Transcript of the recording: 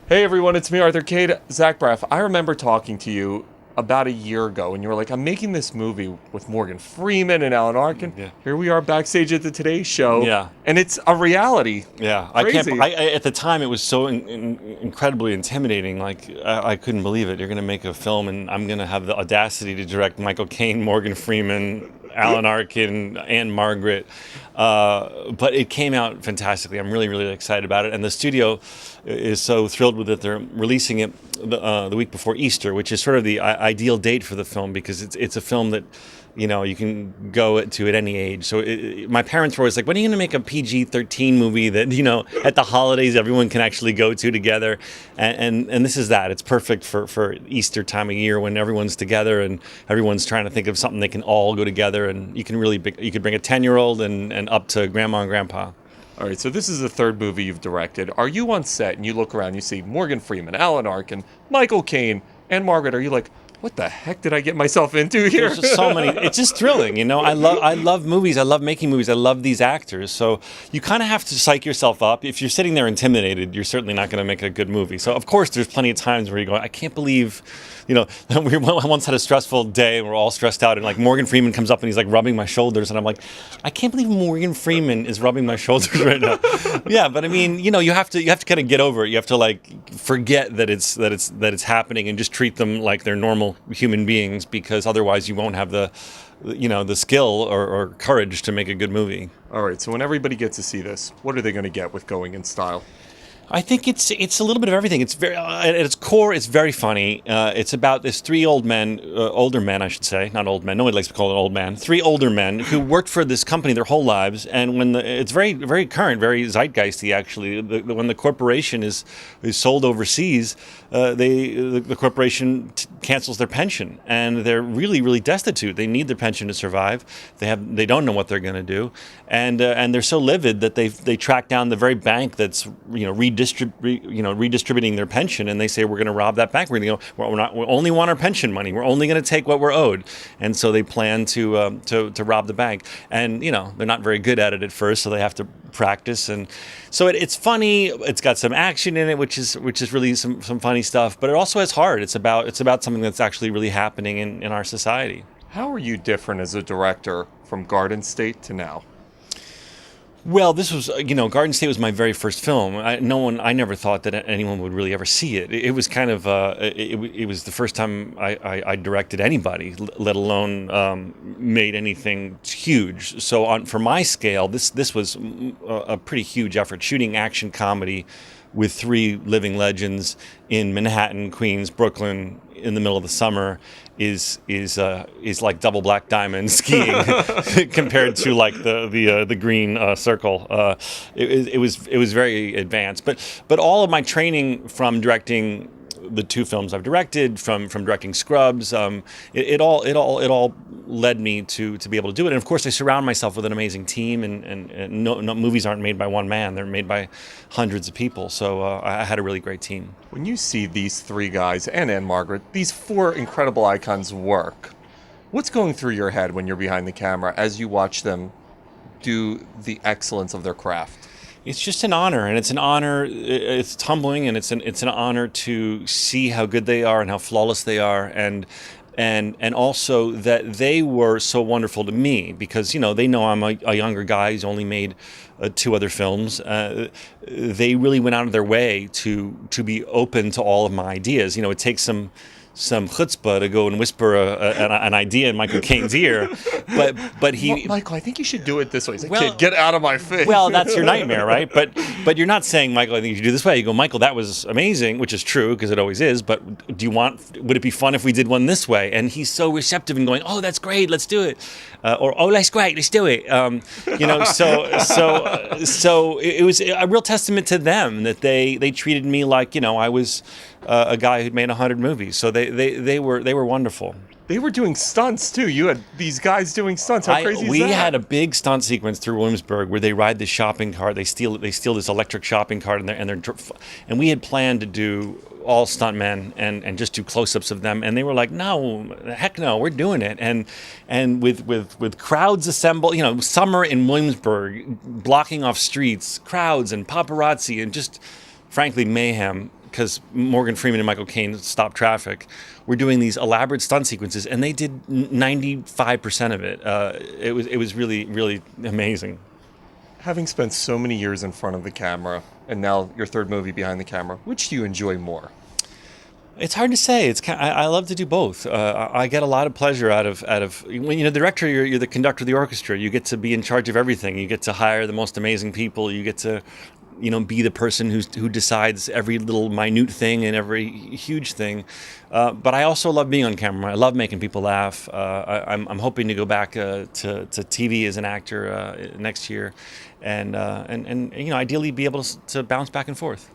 Hey everyone, it's me, Arthur Kade. Zach Braff, I remember talking to you about a year ago, and you were like, I'm making this movie with Morgan Freeman and Alan Arkin. Yeah. Here we are backstage at the Today Show. Yeah. And it's a reality. Yeah, Crazy. at the time, it was so incredibly intimidating. Like I couldn't believe it. You're going to make a film, and I'm going to have the audacity to direct Michael Caine, Morgan Freeman, Alan Arkin, Anne Margaret. But it came out fantastically. I'm really, really excited about it. And the studio is so thrilled with it. They're releasing it the week before Easter, which is sort of the ideal date for the film because it's a film that, you know, you can go to at any age. So my parents were always like, when are you going to make a PG-13 movie that, you know, at the holidays everyone can actually go to together? And this is that. It's perfect for Easter time of year when everyone's together and everyone's trying to think of something they can all go together. And you could bring a 10-year-old and up to grandma and grandpa. All right, so this is the third movie you've directed. Are you on set and you look around, you see Morgan Freeman, Alan Arkin, Michael Caine, and Margaret, are you like, what the heck did I get myself into here? There's just so many. It's just thrilling, you know. I love movies. I love making movies. I love these actors. So you kind of have to psych yourself up. If you're sitting there intimidated, you're certainly not going to make a good movie. So of course, there's plenty of times where you go, I can't believe, you know, we once had a stressful day and we're all stressed out, and like Morgan Freeman comes up and he's like rubbing my shoulders, and I'm like, I can't believe Morgan Freeman is rubbing my shoulders right now. Yeah, but I mean, you know, you have to kind of get over it. You have to like forget that it's happening and just treat them like they're normal human beings, because otherwise you won't have the skill or courage to make a good movie. All right, so when everybody gets to see this, what are they going to get with Going in Style? I think it's a little bit of everything. It's very at its core, it's very funny. It's about this three older men, I should say, not old men. Nobody likes to call it old man. Three older men who worked for this company their whole lives, and when it's very, very current, very zeitgeisty actually. When the corporation is sold overseas, the corporation cancels their pension, and they're really, really destitute. They need their pension to survive. They don't know what they're going to do, and they're so livid that they track down the very bank that's redistributing their pension, and they say, we're going to rob that bank. We're going to go, we only want our pension money. We're only going to take what we're owed. And so they plan to rob the bank. And, you know, they're not very good at it at first, so they have to practice. And so it's funny. It's got some action in it, which is really some funny stuff. But it also has heart. It's about something that's actually really happening in our society. How are you different as a director from Garden State to now? Well, this was, Garden State was my very first film. I never thought that anyone would really ever see it. It was kind of, it was the first time I directed anybody, let alone made anything huge. So for my scale, this was a pretty huge effort, shooting action comedy with three living legends in Manhattan, Queens, Brooklyn, in the middle of the summer is like double black diamond skiing compared to like the green circle. It was very advanced, but all of my training from directing the two films I've directed, from directing Scrubs, it all led me to be able to do it. And of course, I surround myself with an amazing team, and no movies aren't made by one man; they're made by hundreds of people. So I had a really great team. When you see these three guys and Anne Margaret, these four incredible icons work, what's going through your head when you're behind the camera as you watch them do the excellence of their craft? It's just an honor, and it's an honor. It's humbling, and it's an honor to see how good they are and how flawless they are, and also that they were so wonderful to me, because they know I'm a younger guy who's only made two other films. They really went out of their way to be open to all of my ideas. It takes some chutzpah to go and whisper an idea in Michael Caine's ear, but he. Well, Michael, I think you should do it this way. He's like, well, kid, get out of my face. Well, that's your nightmare, right? But you're not saying, Michael, I think you should do this way. You go, Michael, that was amazing, which is true because it always is. But would it be fun if we did one this way? And he's so receptive and going, oh, that's great, let's do it, or oh, that's great, let's do it. So it was a real testament to them that they treated me like I was a guy who'd made 100 movies. So they were wonderful. They were doing stunts too. You had these guys doing stunts. How crazy is that? We had a big stunt sequence through Williamsburg where they ride this shopping cart. They steal this electric shopping cart, and we had planned to do all stuntmen and just do close-ups of them. And they were like, no, heck no, we're doing it. And with crowds assembled, summer in Williamsburg, blocking off streets, crowds and paparazzi and just, frankly, mayhem. because Morgan Freeman and Michael Caine stopped traffic, were doing these elaborate stunt sequences, and they did 95% of it. It was really, really amazing. Having spent so many years in front of the camera, and now your third movie behind the camera, which do you enjoy more? It's hard to say. I love to do both. I get a lot of pleasure out of when the director. You're the conductor of the orchestra. You get to be in charge of everything. You get to hire the most amazing people. You get to, be the person who decides every little minute thing and every huge thing. But I also love being on camera. I love making people laugh. I'm hoping to go back to TV as an actor next year, and ideally be able to bounce back and forth.